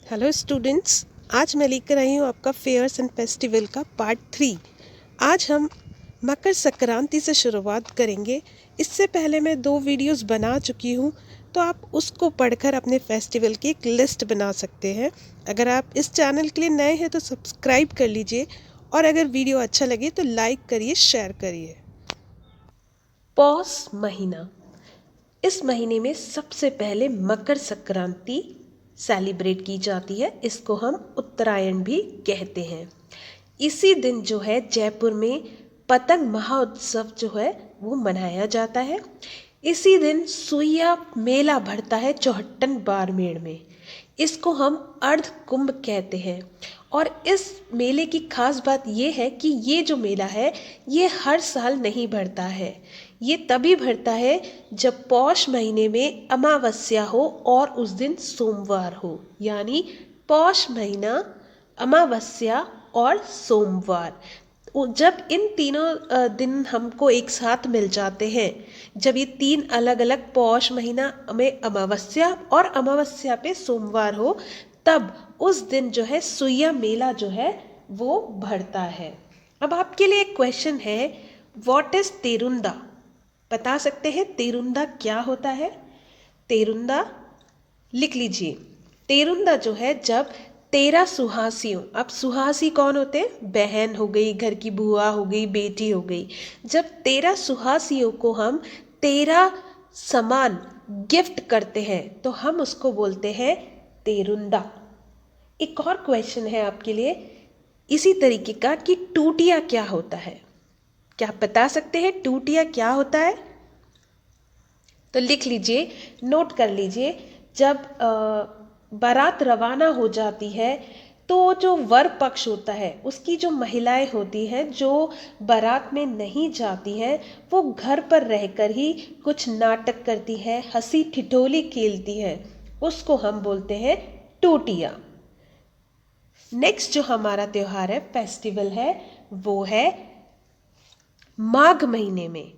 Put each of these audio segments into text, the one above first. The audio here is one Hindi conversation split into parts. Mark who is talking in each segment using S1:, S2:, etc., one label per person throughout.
S1: हेलो स्टूडेंट्स, आज मैं लेकर आई हूँ आपका फेयर्स एंड फेस्टिवल का पार्ट 3। आज हम मकर संक्रांति से शुरुआत करेंगे। इससे पहले मैं 2 वीडियोस बना चुकी हूँ, तो आप उसको पढ़कर अपने फेस्टिवल की एक लिस्ट बना सकते हैं। अगर आप इस चैनल के लिए नए हैं तो सब्सक्राइब कर लीजिए, और अगर वीडियो अच्छा लगे तो लाइक करिए, शेयर करिए। पौष महीना, इस महीने में सबसे पहले मकर संक्रांति सेलिब्रेट की जाती है। इसको हम उत्तरायण भी कहते हैं। इसी दिन जो है जयपुर में पतंग महोत्सव जो है वो मनाया जाता है। इसी दिन सुइया मेला भरता है चौहट्टन बाड़मेर में। इसको हम अर्ध कुंभ कहते हैं। और इस मेले की खास बात ये है कि ये जो मेला है ये हर साल नहीं भरता है। ये तभी भरता है जब पौष महीने में अमावस्या हो और उस दिन सोमवार हो, यानी पौष महीना, अमावस्या और सोमवार। जब इन तीनों दिन हमको एक साथ मिल जाते हैं, जब ये 3 अलग अलग पौष महीना में अमावस्या और अमावस्या पे सोमवार हो, तब उस दिन जो है सुइया मेला जो है वो भरता है। अब आपके लिए एक क्वेश्चन है, व्हाट इज तेरुंदा? बता सकते हैं तेरुंदा क्या होता है? तेरुंदा लिख लीजिए। तेरुंदा जो है जब 13 सुहासियों, अब सुहासी कौन होते हैं? बहन हो गई, घर की बुआ हो गई, बेटी हो गई। जब 13 सुहासियों को हम 13 सामान गिफ्ट करते हैं तो हम उसको बोलते हैं तेरुंदा। एक और क्वेश्चन है आपके लिए इसी तरीके का कि टूटिया क्या होता है? क्या आप बता सकते हैं टूटिया क्या होता है? तो लिख लीजिए, नोट कर लीजिए। जब बारात रवाना हो जाती है तो जो वर पक्ष होता है उसकी जो महिलाएं होती हैं जो बारात में नहीं जाती हैं, वो घर पर रहकर ही कुछ नाटक करती है, हंसी ठिठोली खेलती है। उसको हम बोलते हैं टूटिया। नेक्स्ट जो हमारा त्योहार है, फेस्टिवल है, वो है माघ महीने में,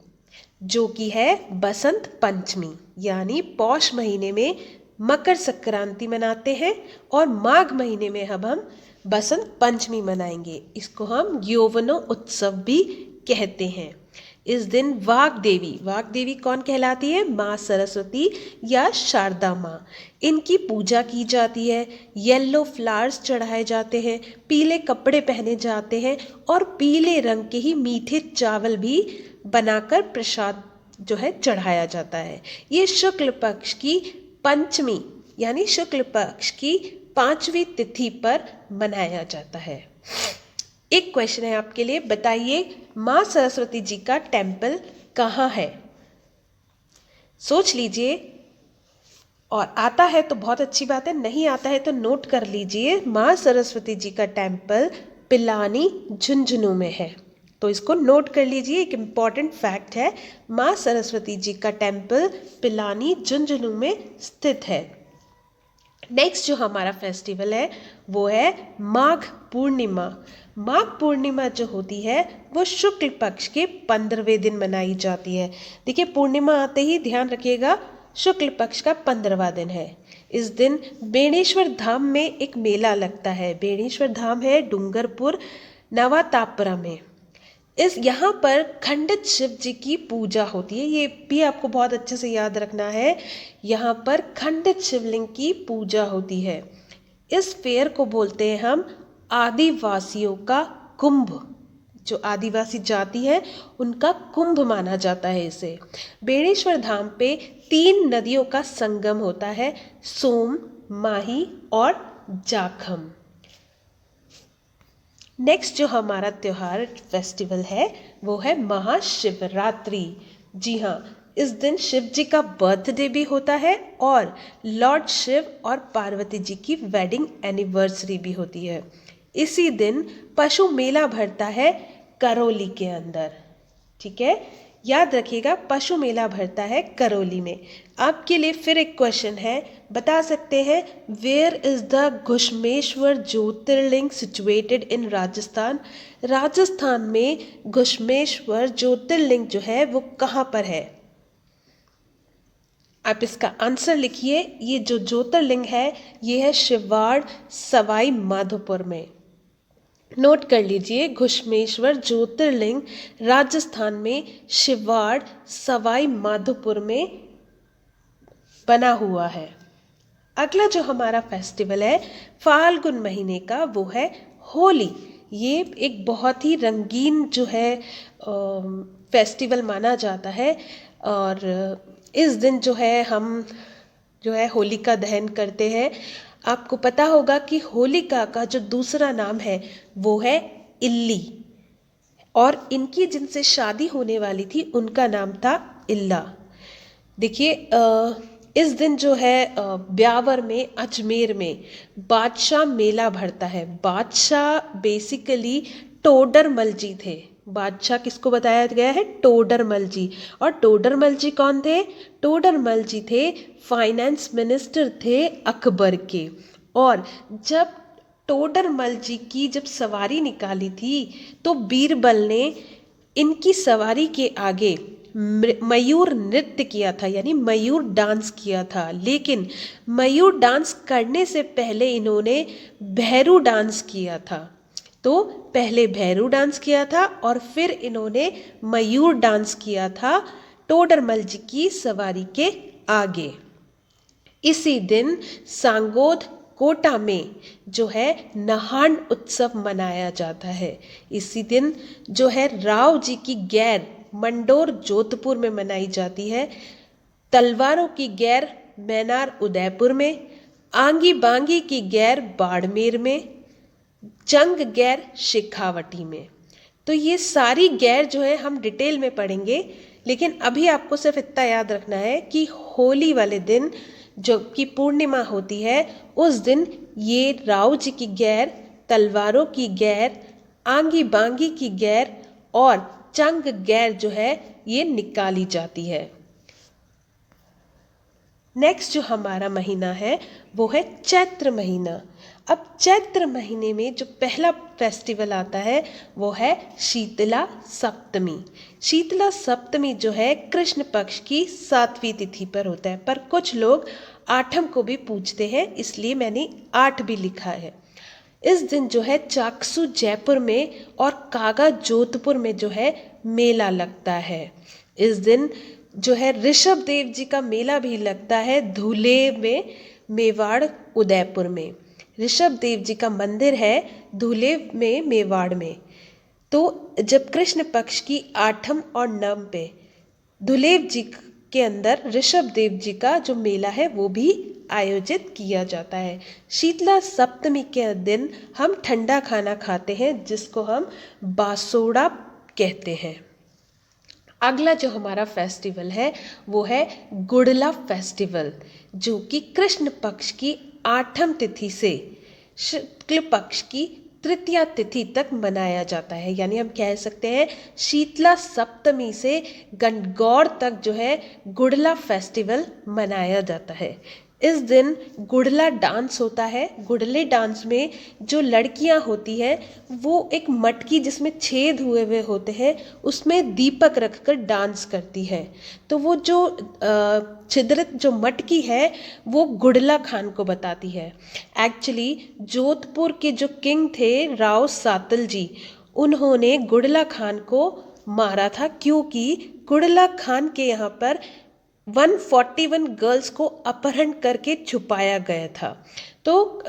S1: जो कि है बसंत पंचमी। यानी पौष महीने में मकर संक्रांति मनाते हैं और माघ महीने में अब हम बसंत पंचमी मनाएंगे। इसको हम यौवनो उत्सव भी कहते हैं। इस दिन वाग देवी कौन कहलाती है? माँ सरस्वती या शारदा माँ। इनकी पूजा की जाती है। येलो फ्लावर्स चढ़ाए जाते हैं, पीले कपड़े पहने जाते हैं और पीले रंग के ही मीठे चावल भी बनाकर प्रसाद जो है चढ़ाया जाता है। ये शुक्ल पक्ष की पंचमी यानी शुक्ल पक्ष की 5वीं तिथि पर मनाया जाता है। एक क्वेश्चन है आपके लिए, बताइए माँ सरस्वती जी का टेम्पल कहाँ है? सोच लीजिए, और आता है तो बहुत अच्छी बात है, नहीं आता है तो नोट कर लीजिए। माँ सरस्वती जी का टेम्पल पिलानी झुंझुनू में है। तो इसको नोट कर लीजिए, एक इम्पॉर्टेंट फैक्ट है। माँ सरस्वती जी का टेम्पल पिलानी झुंझुनू में स्थित है। नेक्स्ट जो हमारा फेस्टिवल है वो है माघ पूर्णिमा। माघ पूर्णिमा जो होती है वो शुक्ल पक्ष के 15वें दिन मनाई जाती है। देखिए, पूर्णिमा आते ही ध्यान रखिएगा, शुक्ल पक्ष का 15वां दिन है। इस दिन बेणेश्वर धाम में एक मेला लगता है। बेणेश्वर धाम है डूंगरपुर नवातापरा में। इस यहाँ पर खंडित शिव जी की पूजा होती है। ये भी आपको बहुत अच्छे से याद रखना है, यहाँ पर खंडित शिवलिंग की पूजा होती है। इस फेयर को बोलते हैं हम आदिवासियों का कुंभ। जो आदिवासी जाति है उनका कुंभ माना जाता है इसे। बेणेश्वर धाम पे 3 नदियों का संगम होता है, सोम, माही और जाखम। नेक्स्ट जो हमारा त्योहार फेस्टिवल है वो है महाशिवरात्रि। जी हाँ, इस दिन शिव जी का बर्थडे भी होता है और लॉर्ड शिव और पार्वती जी की वेडिंग एनिवर्सरी भी होती है। इसी दिन पशु मेला भरता है करौली के अंदर। ठीक है, याद रखिएगा, पशु मेला भरता है करौली में। आपके लिए फिर एक क्वेश्चन है, बता सकते हैं where is the Ghushmeshwar Jyotirlinga situated in Rajasthan? Rajasthan में घुश्मेश्वर ज्योतिर्लिंग जो है वो कहाँ पर है? आप इसका आंसर लिखिए। ये जो ज्योतिर्लिंग है ये है शिवाड़ सवाई माधोपुर में। नोट कर लीजिए, घुश्मेश्वर ज्योतिर्लिंग राजस्थान में शिवाड़ सवाई माधोपुर में बना हुआ है। अगला जो हमारा फेस्टिवल है फाल्गुन महीने का वो है होली। ये एक बहुत ही रंगीन जो है फेस्टिवल माना जाता है और इस दिन जो है हम जो है होलिका दहन करते हैं। आपको पता होगा कि होलिका का जो दूसरा नाम है वो है इल्ली और इनकी जिनसे शादी होने वाली थी उनका नाम था इल्ला। देखिए इस दिन जो है ब्यावर में अजमेर में बादशाह मेला भरता है। बादशाह बेसिकली टोडरमल जी थे। बादशाह किसको बताया गया है? टोडरमल जी। और टोडरमल जी कौन थे? टोडरमल जी थे फाइनेंस मिनिस्टर थे अकबर के। और जब टोडरमल जी की जब सवारी निकाली थी तो बीरबल ने इनकी सवारी के आगे मयूर नृत्य किया था, यानी मयूर डांस किया था। लेकिन मयूर डांस करने से पहले इन्होंने भैरू डांस किया था। तो पहले भैरू डांस किया था और फिर इन्होंने मयूर डांस किया था टोडरमल जी की सवारी के आगे। इसी दिन सांगोद कोटा में जो है नहान उत्सव मनाया जाता है। इसी दिन जो है राव जी की गैर मंडोर जोधपुर में मनाई जाती है। तलवारों की गैर मैनार उदयपुर में, आंगी बांगी की गैर बाड़मेर में, जंग गैर शेखावटी में। तो ये सारी गैर जो है हम डिटेल में पढ़ेंगे, लेकिन अभी आपको सिर्फ इतना याद रखना है कि होली वाले दिन जो कि पूर्णिमा होती है उस दिन ये राव जी की गैर, तलवारों की गैर, आंगी बांगी की गैर और चंग गैर जो है ये निकाली जाती है। नेक्स्ट जो हमारा महीना है वो है चैत्र महीना। अब चैत्र महीने में जो पहला फेस्टिवल आता है वो है शीतला सप्तमी। शीतला सप्तमी जो है कृष्ण पक्ष की 7वीं तिथि पर होता है, पर कुछ लोग आठम को भी पूजते हैं, इसलिए मैंने 8 भी लिखा है। इस दिन जो है चाकसू जयपुर में और कागा जोधपुर में जो है मेला लगता है। इस दिन जो है ऋषभ देव जी का मेला भी लगता है धुले में, मेवाड़ उदयपुर में। ऋषभ देव जी का मंदिर है धुले में, मेवाड़ में। तो जब कृष्ण पक्ष की 8म और 9 पे धुलेव जी के अंदर ऋषभ देव जी का जो मेला है वो भी आयोजित किया जाता है। शीतला सप्तमी के दिन हम ठंडा खाना खाते हैं जिसको हम बासोड़ा कहते हैं। अगला जो हमारा फेस्टिवल है वो है गुड़ला फेस्टिवल, जो कि कृष्ण पक्ष की 8म तिथि से शुक्ल पक्ष की तृतीया तिथि तक मनाया जाता है। यानी हम कह सकते हैं शीतला सप्तमी से गणगौर तक जो है गुड़ला फेस्टिवल मनाया जाता है। इस दिन गुड़ला डांस होता है। गुड़ले डांस में जो लड़कियां होती हैं वो एक मटकी जिसमें छेद हुए होते हैं उसमें दीपक रखकर डांस करती है। तो वो जो छिद्रित जो मटकी है वो गुड़ला खान को बताती है। एक्चुअली जोधपुर के जो किंग थे राव सातल जी, उन्होंने गुड़ला खान को मारा था क्योंकि गुड़ला खान के यहाँ पर 141 गर्ल्स को अपहरण करके छुपाया गया था। तो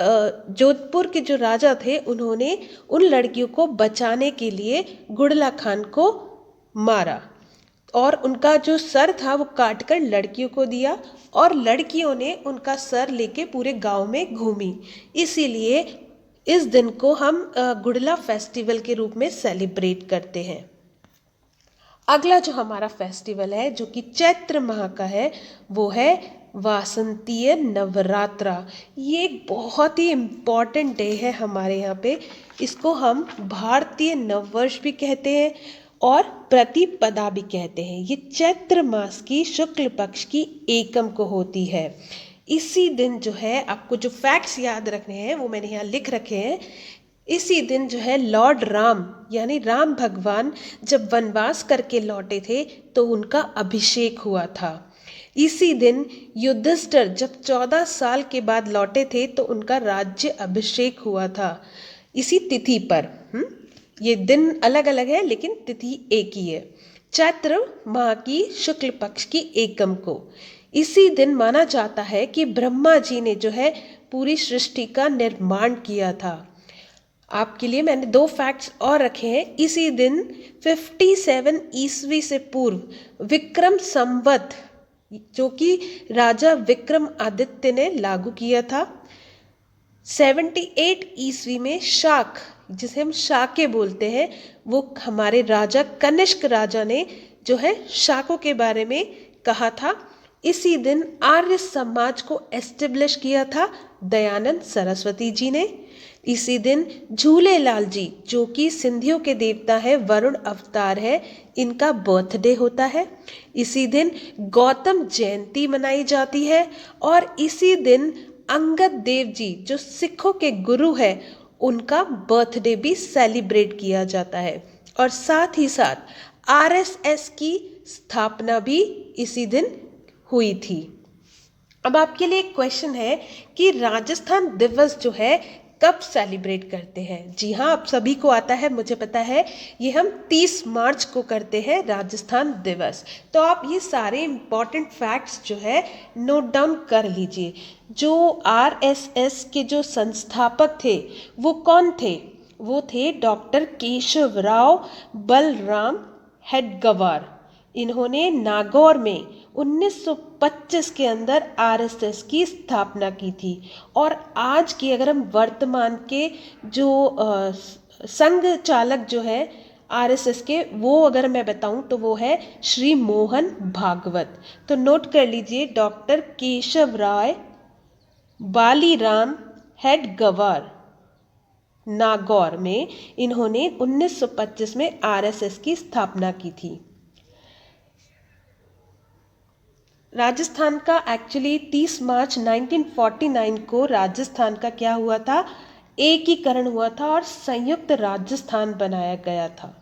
S1: जोधपुर के जो राजा थे उन्होंने उन लड़कियों को बचाने के लिए गुड़ला खान को मारा और उनका जो सर था वो काट कर लड़कियों को दिया और लड़कियों ने उनका सर लेके पूरे गांव में घूमी। इसीलिए इस दिन को हम गुड़ला फेस्टिवल के रूप में सेलिब्रेट करते हैं। अगला जो हमारा फेस्टिवल है जो कि चैत्र माह का है वो है वासंतीय नवरात्रा। ये एक बहुत ही इम्पॉर्टेंट डे है हमारे यहाँ पे। इसको हम भारतीय नववर्ष भी कहते हैं और प्रतिपदा भी कहते हैं। ये चैत्र मास की शुक्ल पक्ष की एकम को होती है। इसी दिन जो है आपको जो फैक्ट्स याद रखने हैं वो मैंने यहाँ लिख रखे हैं। इसी दिन जो है लॉर्ड राम यानी राम भगवान जब वनवास करके लौटे थे तो उनका अभिषेक हुआ था। इसी दिन युधिष्ठिर जब 14 साल के बाद लौटे थे तो उनका राज्य अभिषेक हुआ था, इसी तिथि पर। ये दिन अलग अलग है लेकिन तिथि एक ही है, चैत्र माह की शुक्ल पक्ष की एकम को। इसी दिन माना जाता है कि ब्रह्मा जी ने जो है पूरी सृष्टि का निर्माण किया था। आपके लिए मैंने 2 फैक्ट्स और रखे हैं। इसी दिन 57 ईस्वी से पूर्व विक्रम संवत, जो कि राजा विक्रम आदित्य ने लागू किया था। 78 ईस्वी में शाक, जिसे हम शाके बोलते हैं, वो हमारे राजा कनिष्क राजा ने जो है शाकों के बारे में कहा था। इसी दिन आर्य समाज को एस्टेब्लिश किया था दयानंद सरस्वती जी ने। इसी दिन झूलेलाल जी, जो कि सिंधियों के देवता है, वरुण अवतार है, इनका बर्थडे होता है। इसी दिन गौतम जयंती मनाई जाती है और इसी दिन अंगद देव जी, जो सिखों के गुरु है, उनका बर्थडे भी सेलिब्रेट किया जाता है। और साथ ही साथ आरएसएस की स्थापना भी इसी दिन हुई थी। अब आपके लिए एक क्वेश्चन है कि राजस्थान दिवस जो है कब सेलिब्रेट करते हैं। जी हाँ, आप सभी को आता है, मुझे पता है। ये हम 30 मार्च को करते हैं राजस्थान दिवस। तो आप ये सारे इम्पॉर्टेंट फैक्ट्स जो है नोट डाउन कर लीजिए। जो आरएसएस के जो संस्थापक थे वो कौन थे? वो थे डॉक्टर केशवराव बलराम हेडगवार। इन्होंने नागौर में 1925 के अंदर आरएसएस की स्थापना की थी। और आज की अगर हम वर्तमान के जो संघ चालक जो है आरएसएस के, वो अगर मैं बताऊं तो वो है श्री मोहन भागवत। तो नोट कर लीजिए, डॉक्टर केशवराव बालीराम हेडगवार, नागौर में इन्होंने 1925 में आरएसएस की स्थापना की थी। राजस्थान का एक्चुअली 30 मार्च 1949 को राजस्थान का क्या हुआ था? एकीकरण हुआ था और संयुक्त राजस्थान बनाया गया था।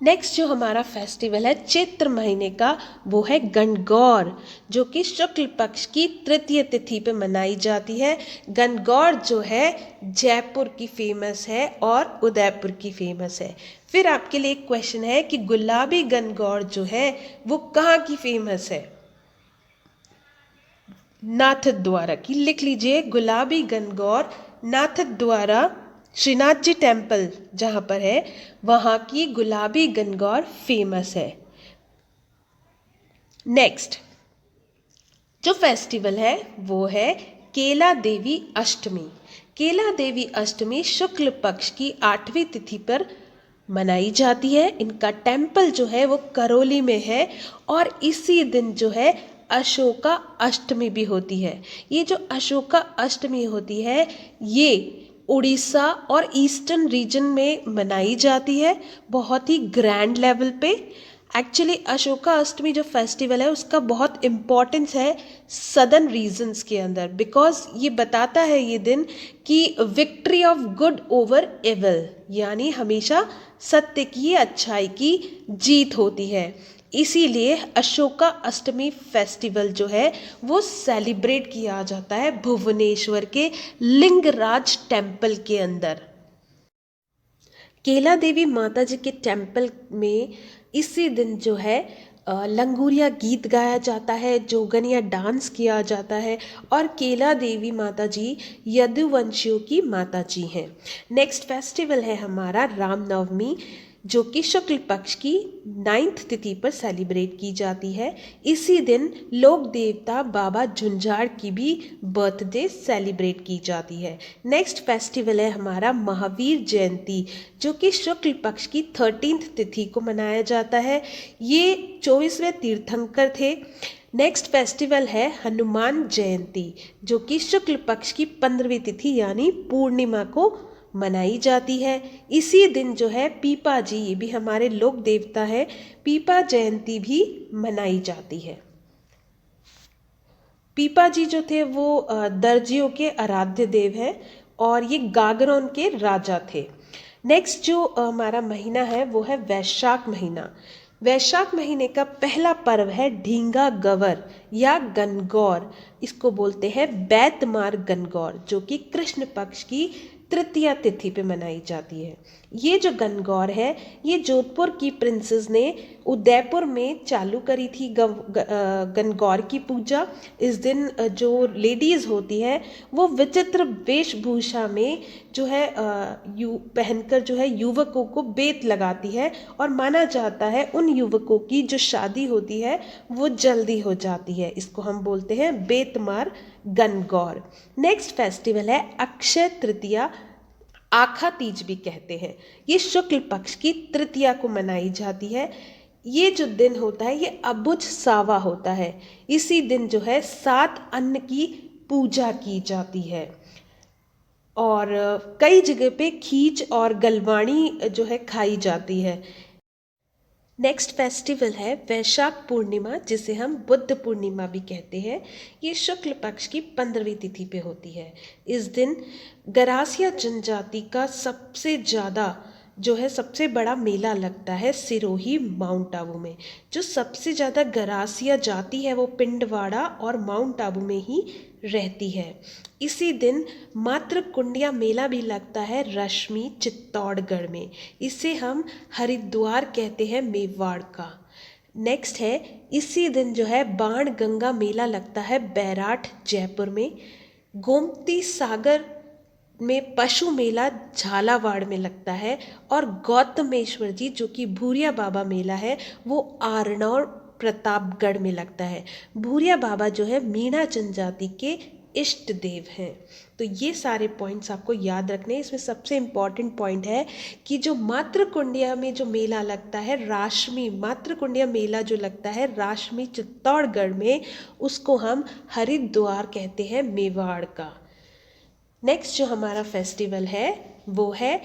S1: नेक्स्ट जो हमारा फेस्टिवल है चैत्र महीने का, वो है गणगौर, जो कि शुक्ल पक्ष की तृतीय तिथि पे मनाई जाती है। गणगौर जो है जयपुर की फेमस है और उदयपुर की फेमस है। फिर आपके लिए एक क्वेश्चन है कि गुलाबी गणगौर जो है वो कहाँ की फेमस है? नाथद्वारा की। लिख लीजिए, गुलाबी गणगौर नाथद्वारा श्रीनाथ जी टेम्पल जहाँ पर है, वहाँ की गुलाबी गणगौर फेमस है। नेक्स्ट जो फेस्टिवल है वो है केला देवी अष्टमी। केला देवी अष्टमी शुक्ल पक्ष की 8वीं तिथि पर मनाई जाती है। इनका टेम्पल जो है वो करौली में है और इसी दिन जो है अशोका अष्टमी भी होती है। ये जो अशोका अष्टमी होती है ये उड़ीसा और ईस्टर्न रीजन में मनाई जाती है, बहुत ही ग्रैंड लेवल पे। एक्चुअली अशोका अष्टमी जो फेस्टिवल है उसका बहुत इम्पोर्टेंस है सदर्न रीजन्स के अंदर, बिकॉज ये बताता है ये दिन कि victory of good over evil, यानी हमेशा सत्य की, अच्छाई की जीत होती है। इसीलिए अशोका अष्टमी फेस्टिवल जो है वो सेलिब्रेट किया जाता है भुवनेश्वर के लिंगराज टेम्पल के अंदर। केला देवी माता जी के टेम्पल में इसी दिन जो है लंगूरिया गीत गाया जाता है, जोगनिया डांस किया जाता है और केला देवी माता जी यदुवंशियों की माता जी हैं। नेक्स्ट फेस्टिवल है हमारा रामनवमी, जो कि शुक्ल पक्ष की 9th तिथि पर सेलिब्रेट की जाती है। इसी दिन लोक देवता बाबा झुंझाड़ की भी बर्थडे सेलिब्रेट की जाती है। नेक्स्ट फेस्टिवल है हमारा महावीर जयंती, जो कि शुक्ल पक्ष की 13th तिथि को मनाया जाता है। ये 24वें तीर्थंकर थे। नेक्स्ट फेस्टिवल है हनुमान जयंती, जो कि शुक्ल पक्ष की 15वीं तिथि यानी पूर्णिमा को मनाई जाती है। इसी दिन जो है पीपा जी, ये भी हमारे लोक देवता है, पीपा जयंती भी मनाई जाती है। पीपा जी जो थे वो दर्जियों के आराध्य देव हैं और ये गागरोन के राजा थे। नेक्स्ट जो हमारा महीना है वो है वैशाख महीना, वैशाख महीने का पहला पर्व है ढींगा गवर या गनगौर। इसको बोलते हैं बैतमार गनगौर, जो कि कृष्ण पक्ष की तृतीया तिथि पे मनाई जाती है। ये जो गनगौर है, ये जोधपुर की प्रिंसेस ने उदयपुर में चालू करी थी गनगौर की पूजा। इस दिन जो लेडीज़ होती है वो विचित्र वेशभूषा में जो है पहनकर जो है युवकों को बेत लगाती है, और माना जाता है उन युवकों की जो शादी होती है वो जल्दी हो जाती है। इसको हम बोलते हैं बेतमार गनगौर। नेक्स्ट फेस्टिवल है अक्षय तृतीया, आखा तीज भी कहते हैं। ये शुक्ल पक्ष की तृतीया को मनाई जाती है। ये जो दिन होता है ये अबुझ सावा होता है। इसी दिन जो है 7 अन्न की पूजा की जाती है, और कई जगह पे खीच और गलवाणी जो है खाई जाती है। नेक्स्ट फेस्टिवल है वैशाख पूर्णिमा, जिसे हम बुद्ध पूर्णिमा भी कहते हैं। ये शुक्ल पक्ष की 15वीं तिथि पे होती है। इस दिन गरासिया जनजाति का सबसे बड़ा मेला लगता है सिरोही माउंट आबू में। जो सबसे ज़्यादा गरासिया जाति है वो पिंडवाड़ा और माउंट आबू में ही रहती है। इसी दिन मातृ कुंडिया मेला भी लगता है रश्मि चित्तौड़गढ़ में। इसे हम हरिद्वार कहते हैं मेवाड़ का। नेक्स्ट है इसी दिन जो है बाण गंगा मेला लगता है बैराठ जयपुर में। गोमती सागर में पशु मेला झालावाड़ में लगता है, और गौतमेश्वर जी जो कि भूरिया बाबा मेला है वो आरनौर प्रतापगढ़ में लगता है। भूरिया बाबा जो है मीणा जनजाति के इष्ट देव हैं। तो ये सारे पॉइंट्स आपको याद रखने हैं। इसमें सबसे इम्पॉर्टेंट पॉइंट है कि जो मातृकुंडिया में जो मेला लगता है मातृकुंडिया मेला जो लगता है राशमी चित्तौड़गढ़ में, उसको हम हरिद्वार कहते हैं मेवाड़ का। नेक्स्ट जो हमारा फेस्टिवल है वो है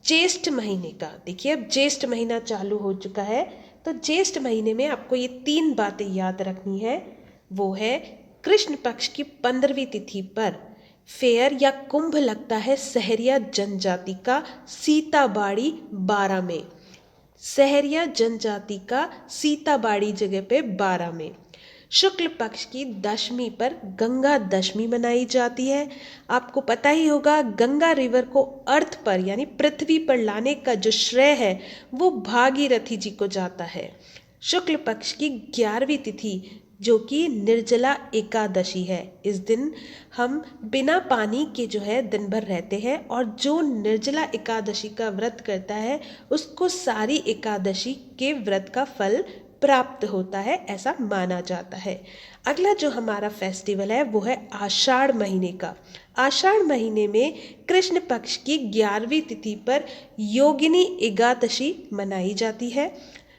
S1: ज्येष्ठ महीने का। देखिए अब ज्येष्ठ महीना चालू हो चुका है, तो ज्येष्ठ महीने में आपको ये 3 बातें याद रखनी है। वो है कृष्ण पक्ष की 15वीं तिथि पर फेयर या कुंभ लगता है सहरिया जनजाति का सीताबाड़ी 12 में। सहरिया जनजाति का सीताबाड़ी जगह पे 12 में। शुक्ल पक्ष की दशमी पर गंगा दशमी मनाई जाती है। आपको पता ही होगा गंगा रिवर को अर्थ पर यानी पृथ्वी पर लाने का जो श्रेय है वो भागीरथी जी को जाता है। शुक्ल पक्ष की 11वीं तिथि जो कि निर्जला एकादशी है। इस दिन हम बिना पानी के जो है दिन भर रहते हैं, और जो निर्जला एकादशी का व्रत करता है उसको सारी एकादशी के व्रत का फल प्राप्त होता है, ऐसा माना जाता है। अगला जो हमारा फेस्टिवल है वो है आषाढ़ महीने का। आषाढ़ महीने में कृष्ण पक्ष की 11वीं तिथि पर योगिनी एकादशी मनाई जाती है।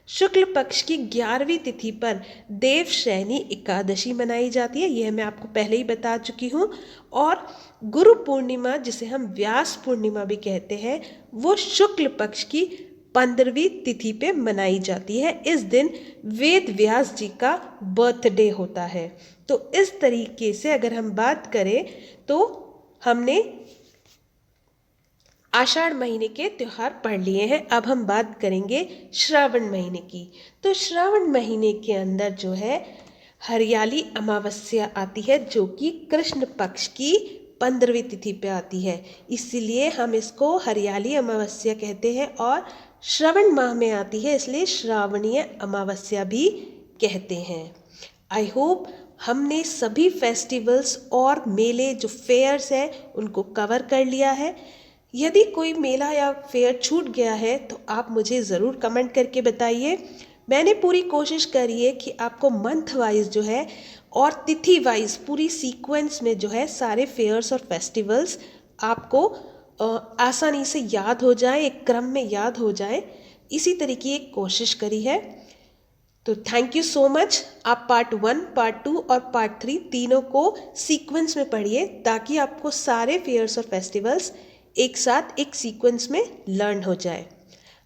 S1: शुक्ल पक्ष की 11वीं तिथि पर देवशयनी एकादशी मनाई जाती है, यह मैं आपको पहले ही बता चुकी हूँ। और गुरु पूर्णिमा जिसे हम व्यास पूर्णिमा भी कहते हैं वो शुक्ल पक्ष की 15वीं तिथि पे मनाई जाती है। इस दिन वेद व्यास जी का बर्थडे होता है। तो इस तरीके से अगर हम बात करें तो हमने आषाढ़ महीने के त्यौहार पढ़ लिए हैं। अब हम बात करेंगे श्रावण महीने की। तो श्रावण महीने के अंदर जो है हरियाली अमावस्या आती है, जो कि कृष्ण पक्ष की 15वीं तिथि पे आती है, इसीलिए हम इसको हरियाली अमावस्या कहते हैं। और श्रावण माह में आती है इसलिए श्रावणीय अमावस्या भी कहते हैं। आई होप हमने सभी फेस्टिवल्स और मेले जो फेयर्स हैं उनको कवर कर लिया है। यदि कोई मेला या फेयर छूट गया है तो आप मुझे ज़रूर कमेंट करके बताइए। मैंने पूरी कोशिश करी है कि आपको मंथ वाइज जो है और तिथि वाइज पूरी सीक्वेंस में जो है सारे फेयर्स और फेस्टिवल्स आपको आसानी से याद हो जाए, एक क्रम में याद हो जाए, इसी तरीके एक कोशिश करी है। तो थैंक यू सो मच। आप पार्ट 1, पार्ट 2 और पार्ट 3 तीनों को सीक्वेंस में पढ़िए, ताकि आपको सारे फेयर्स और फेस्टिवल्स एक साथ एक सीक्वेंस में लर्न हो जाए।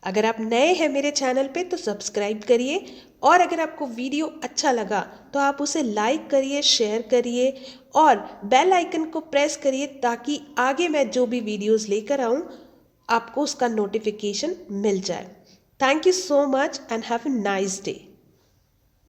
S1: अगर आप नए हैं मेरे चैनल पे तो सब्सक्राइब करिए, और अगर आपको वीडियो अच्छा लगा तो आप उसे लाइक करिए, शेयर करिए और बेल आइकन को प्रेस करिए, ताकि आगे मैं जो भी वीडियोस लेकर आऊँ आपको उसका नोटिफिकेशन मिल जाए। Thank you so much and have a nice day.